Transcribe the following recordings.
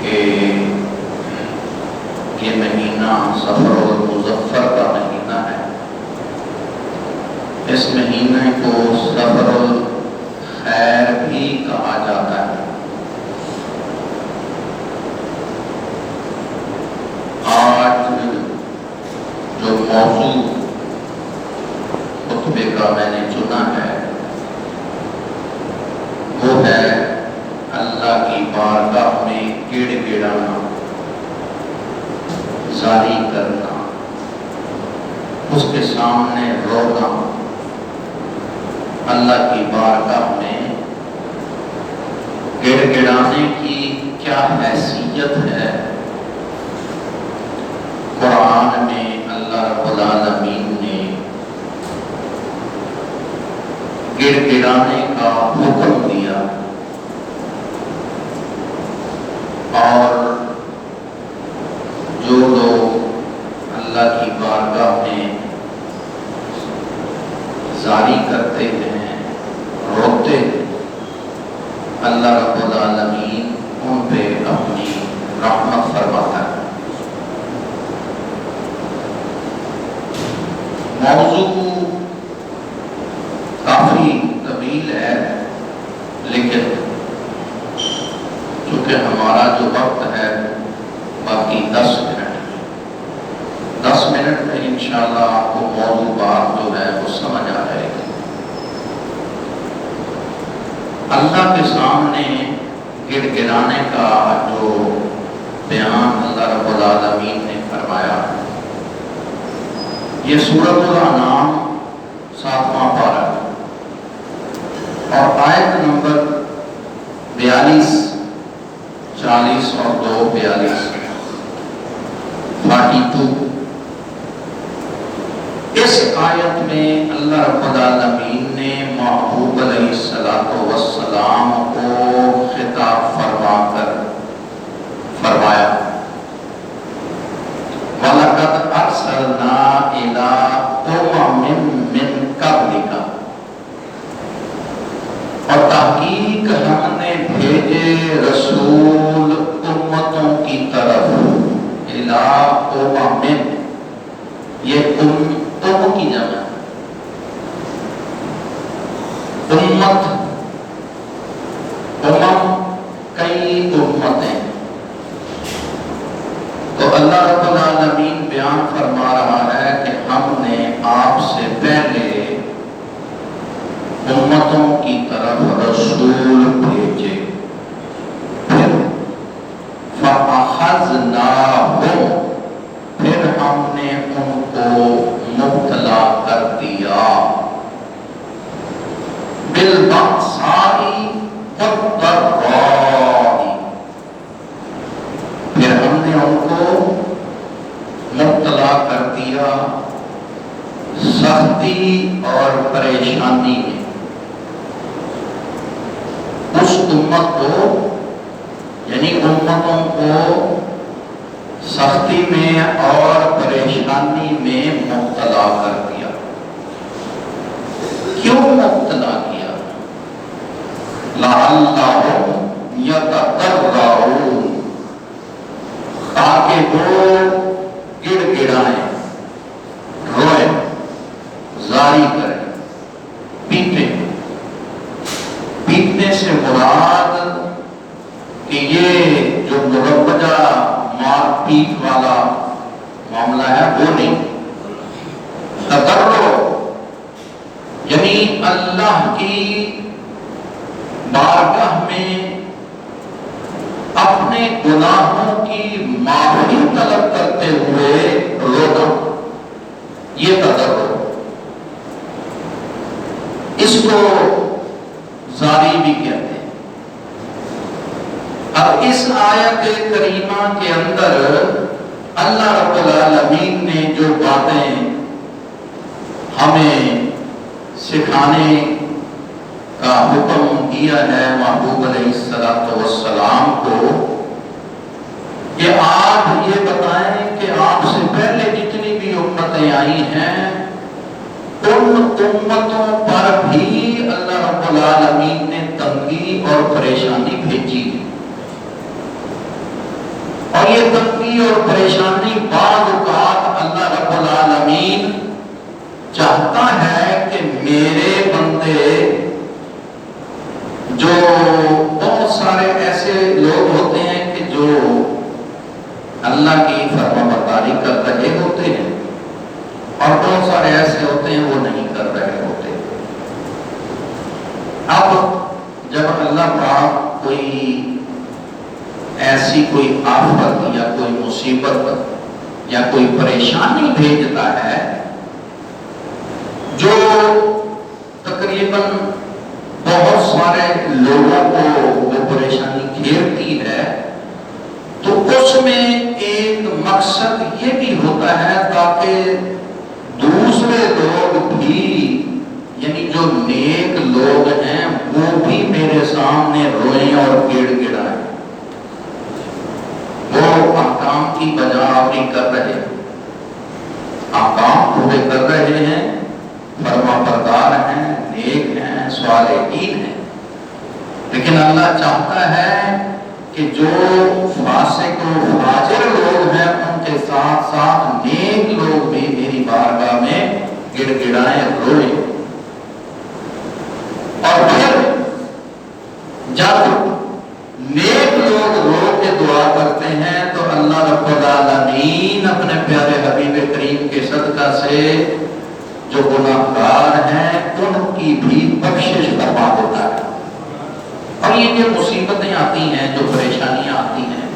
کہ یہ مہینہ سفر المظفر کا مہینہ ہے۔ اس مہینے کو سفر الخیر بھی کہا جاتا ہے۔ آج جو موضوع خطبے کا میں نے چنا ہے وہ ہے اللہ کی بارگاہ میں گڑ گڑانا، زاری کرنا، اس کے سامنے رونا۔ اللہ کی بارگاہ میں گڑ گڑانے کی کیا حیثیت ہے؟ قرآن میں اللہ رب العالمین نے گڑ گڑانے کا حکم دیا، اور جو لوگ اللہ کی بارگاہ میں زاری کرتے ہیں، روتے ہیں، اللہ رب العالمین ان پہ اپنی رحمت فرماتا ہے۔ موضوع کافی طویل ہے، لیکن چونکہ ہمارا جو وقت ہے باقی 10 منٹ میں انشاءاللہ آپ کو موضوع بات جو ہے وہ سمجھ آ جائے گی۔ اللہ کے سامنے گڑ گڑانے کا جو بیان اللہ رب العالمین نے فرمایا، یہ سورۃ الانعام 7واں پارہ اور آیت نمبر 42، 40 اور 2، 42، 42۔ اس آیت میں اللہ رب العالمین نے محبوب علیہ السلام کو خطاب فرما کر فرمایا، وَلَقَدْ أَرْسَلْنَا إِلَىٰ أُمَمٍ مِّن قَبْلِكَ، اور تحقیق ہم نے بھیجے رسول امتوں کی طرف، إِلَىٰ أُمَمٍ، یہ ام کی جمع، امت، کئی امتیں۔ تو اللہ رب العالمین بیان فرما رہا ہے کہ ہم نے آپ سے پہلے امتوں کی طرف رسول بھیجے، پھر فَأَخَذْنَاهُمْ، پھر ہم نے ان کو مبتلا کر دیا، بالبأساء والضراء، پھر ہم نے ان کو مبتلا کر دیا سختی اور پریشانی میں۔ اس امت کو یعنی امتوں کو سختی میں اور پریشانی میں مبتلا کر دیا۔ کیوں مبتلا کیا؟ لَعَلَّهُمْ يَتَضَرَّعُونَ، تاکہ وہ گڑ گڑائیں، روئیں، زاری کریں، پیٹیں۔ پیٹنے سے مراد کہ یہ جو مروجہ مار پیٹ والا معاملہ ہے وہ نہیں، تضرع یعنی اللہ کی بارگاہ میں اپنے گناہوں کی معافی طلب کرتے ہوئے رونا، یہ تضرع، اس کو زاری بھی کہتے ہیں۔ اب اس آیت کریمہ کے اندر اللہ رب العالمین نے جو باتیں ہمیں سکھانے کا حکم دیا ہے محبوب علیہ السلام کو، کہ آپ یہ بتائیں کہ آپ سے پہلے جتنی بھی امتیں آئی ہیں ان امتوں پر بھی اللہ رب العالمین نے تنگی اور پریشانی بھیجی۔ اور یہ تنگی اور پریشانی بعض اوقات اللہ رب العالمین چاہتا ہے کہ میرے بندے، جو بہت سارے ایسے لوگ ہوتے ہیں کہ جو اللہ کی فرما برداری کر رہے ہوتے ہیں اور بہت سارے ایسے ہوتے ہیں وہ نہیں کر رہے ہوتے۔ اب جب اللہ پاک کوئی ایسی کوئی آفت یا کوئی مصیبت یا کوئی پریشانی بھیجتا ہے جو تقریباً بہت سارے لوگوں کو وہ پریشانی گھیرتی ہے، تو اس میں ایک مقصد یہ بھی ہوتا ہے تاکہ دوسرے لوگ بھی، یعنی جو نیک لوگ ہیں وہ بھی میرے سامنے روئیں اور گڑ گڑائیں۔ وہ احکام کی بجاوری کر رہے ہیں، احکام پورے کر رہے ہیں، فرما بردار ہیں، نیک ہیں، صالحین ہیں، لیکن اللہ چاہتا ہے کہ جو فاسق و فاجر لوگ ہیں ان کے ساتھ ساتھ نیک لوگ بھی میری بارگاہ میں گڑ گڑائیں، روئیں۔ اور پھر جب نیک لوگ رو کے دعا کرتے ہیں تو اللہ رب العالمین اپنے پیارے حبیب کریم کے صدقہ سے جو گناہگار ہیں ان کی بھی بخشش فرما دیتا ہے۔ اور یہ جو مصیبتیں آتی ہیں، جو پریشانیاں آتی ہیں،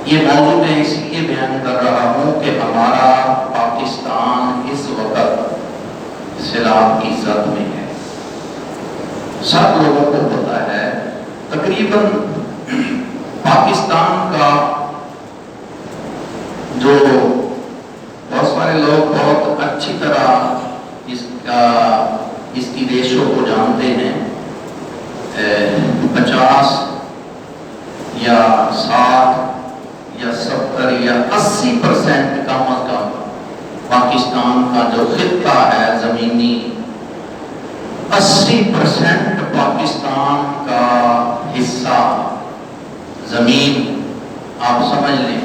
یہ موضوع میں اس لیے بیان کر رہا ہوں کہ ہمارا پاکستان اس وقت سیلاب کی زد میں ہے۔ سب لوگوں کو پتا ہے، تقریباً پاکستان کا جو بہت سارے لوگ بہت اچھی طرح اس کی ریشو کو جانتے ہیں، 50 یا 60 یا 70 یا 80% کم از کم پاکستان کا جو خطہ ہے زمینی، 80% پاکستان کا حصہ زمین، آپ سمجھ لیں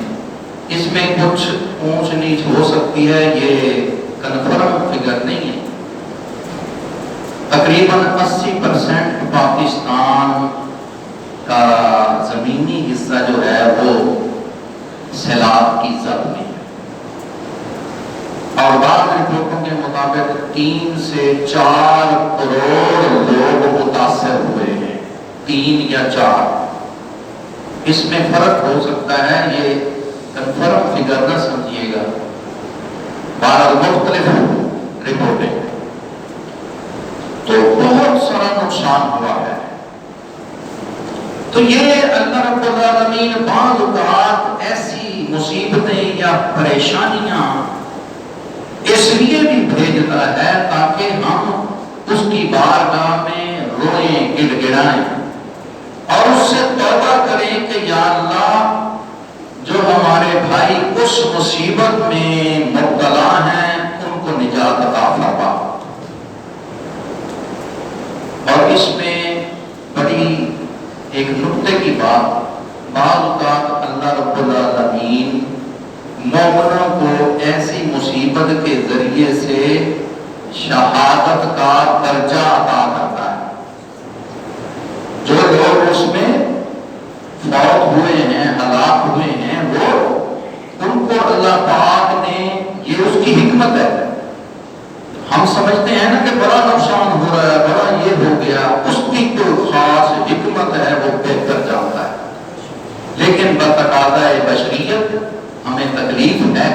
اس میں کچھ اونچ نیچ ہو سکتی ہے، یہ کنفرم فگر نہیں ہے۔ تقریباً 80% پاکستان کا زمینی حصہ جو ہے وہ سیلاب کی زد میں ہے، اور بعض رپورٹوں کے مطابق 3 سے 4 کروڑ لوگ متاثر ہوئے ہیں، 3 یا 4، اس میں فرق ہو سکتا ہے، یہ کنفرم فگر نہ سمجھیے گا، بہرحال مختلف رپورٹیں، تو بہت سارا نقصان ہوا ہے۔ تو یہ اللہ رب العالمین بعض اوقات ایسی مصیبتیں یا پریشانیاں اس لیے بھی بھیجتا ہے تاکہ ہم اس کی بارگاہ میں روئیں، گڑ گڑائیں اور اس سے توبہ کریں کہ یا اللہ جو ہمارے بھائی اس مصیبت میں مبتلا ہیں ان کو نجات عطا فرما۔ اور اس میں بڑی ایک نکتے کی بات، بعض اوقات اللہ رب العالمین مومنوں کو ایسی مصیبت کے ذریعے سے شہادت کا درجہ عطا کرتا ہے۔ جو لوگ اس میں فوت ہوئے ہیں، ہلاک ہوئے ہیں، وہ ان کو اللہ پاک نے، یہ اس کی حکمت ہے۔ ہم سمجھتے ہیں نا کہ بڑا نقصان ہو رہا ہے، بڑا یہ ہو گیا، اس کی کوئی خاص حکمت ہے، وہ بہتر جانتا ہے، لیکن بتقاضۂ بشریت ہمیں تکلیف ہے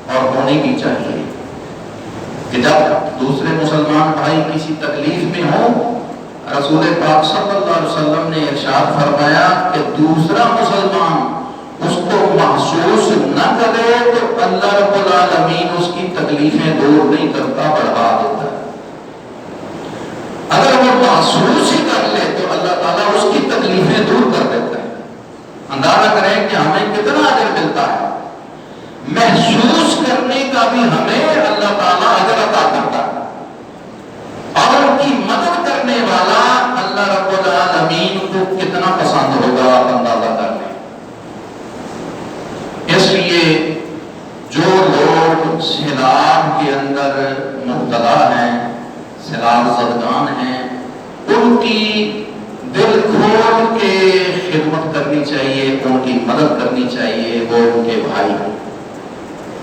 اور ہونی بھی چاہیے کہ جب دوسرے مسلمان بھائی کسی تکلیف میں ہوں، رسول پاک صلی اللہ علیہ وسلم نے ارشاد فرمایا کہ دوسرا مسلمان اس کو محسوس نہ کرے تو اللہ رب العالمین اس کی تکلیفیں دور نہیں کرتا، بڑھا دیتا ہے۔ اگر وہ محسوس ہی کر لے تو اللہ تعالیٰ اس کی تکلیفیں دور کر دیتا ہے۔ اندازہ کریں کہ ہمیں کتنا اجر ملتا ہے، محسوس کرنے کا بھی ہمیں اللہ تعالیٰ اجر عطا کرتا ہے، اور ان کی مدد کرنے والا اللہ رب العالمین کو کتنا پسند ہوگا آپ اندازہ کر لیں۔ کرنی چاہیے، ان کی مدد کرنی چاہیے، وہ ان کے بھائی ہیں۔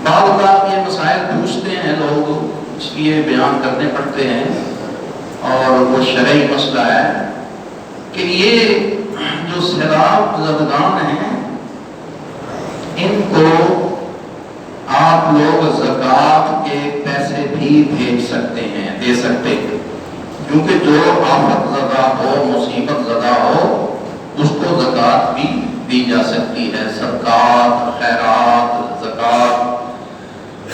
بعض اوقات یہ مسائل پوچھتے ہیں لوگ، اس لیے بیان کرنے پڑتے ہیں، اور وہ شرعی مسئلہ ہے کہ یہ جو سیلاب زدگان ہیں ان کو آپ لوگ زکوٰۃ کے پیسے بھی بھیج سکتے ہیں، دے سکتے ہیں، کیونکہ جو آفت زدہ ہو، مصیبت زدہ ہو، اس کو زکوٰۃ بھی دی جا سکتی ہے، صدقات، خیرات، زکوٰۃ۔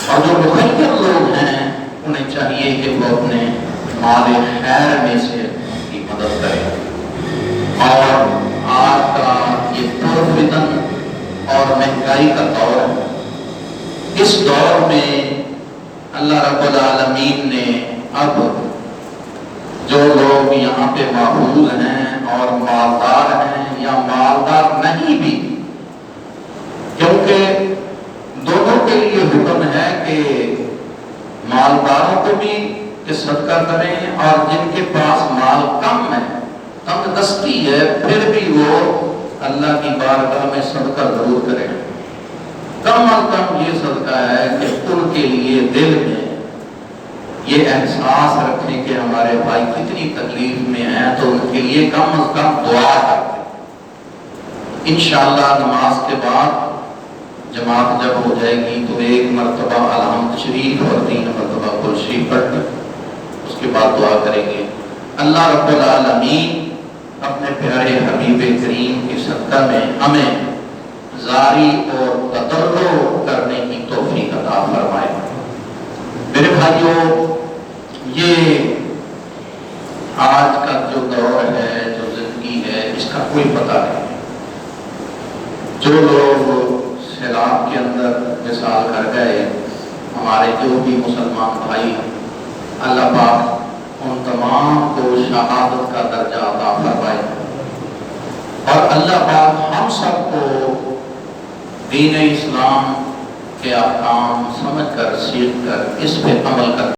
اور جو مخیر لوگ ہیں انہیں چاہیے کہ وہ اپنے مال خیر میں سے ان کی مدد کریں۔ اور آج کا یہ پرفتن اور مہنگائی کا دور ہے، اس دور میں اللہ رب العالمین نے اب جو لوگ یہاں پہ محفوظ ہیں اور مالدار ہیں یا مالدار نہیں بھی، کیونکہ دونوں کے لیے حکم ہے کہ مالداروں کو بھی کہ صدقہ کریں، اور جن کے پاس مال کم ہے، تنگ دستی ہے، پھر بھی وہ اللہ کی بارگاہ میں صدقہ ضرور کریں۔ کم از کم یہ صدقہ ہے کہ ان کے لیے دل میں یہ احساس رکھیں کہ ہمارے بھائی کتنی تکلیف میں ہیں، تو ان کے لیے کم از کم دعا کریں۔ انشاءاللہ نماز کے بعد جماعت جب ہو جائے گی تو 1 مرتبہ الحمد شریف اور 3 مرتبہ قل شریف پڑھ کر اس کے بعد دعا کریں گے۔ اللہ رب العالمین اپنے پیارے حبیب کریم کی صدقہ میں ہمیں زاری اور تضرع کرنے کی توفیق عطا فرمائے۔ میرے بھائیوں، یہ آج کا جو دور ہے، جو زندگی ہے، اس کا کوئی پتہ نہیں۔ جو لوگ سیلاب کے اندر مثال کر گئے، ہمارے جو بھی مسلمان بھائی، اللہ پاک ان تمام کو شہادت کا درجہ عطا فرمائے، اور اللہ پاک ہم سب کو دین اسلام کے احکام سمجھ کر، سیکھ کر، اس پہ عمل کر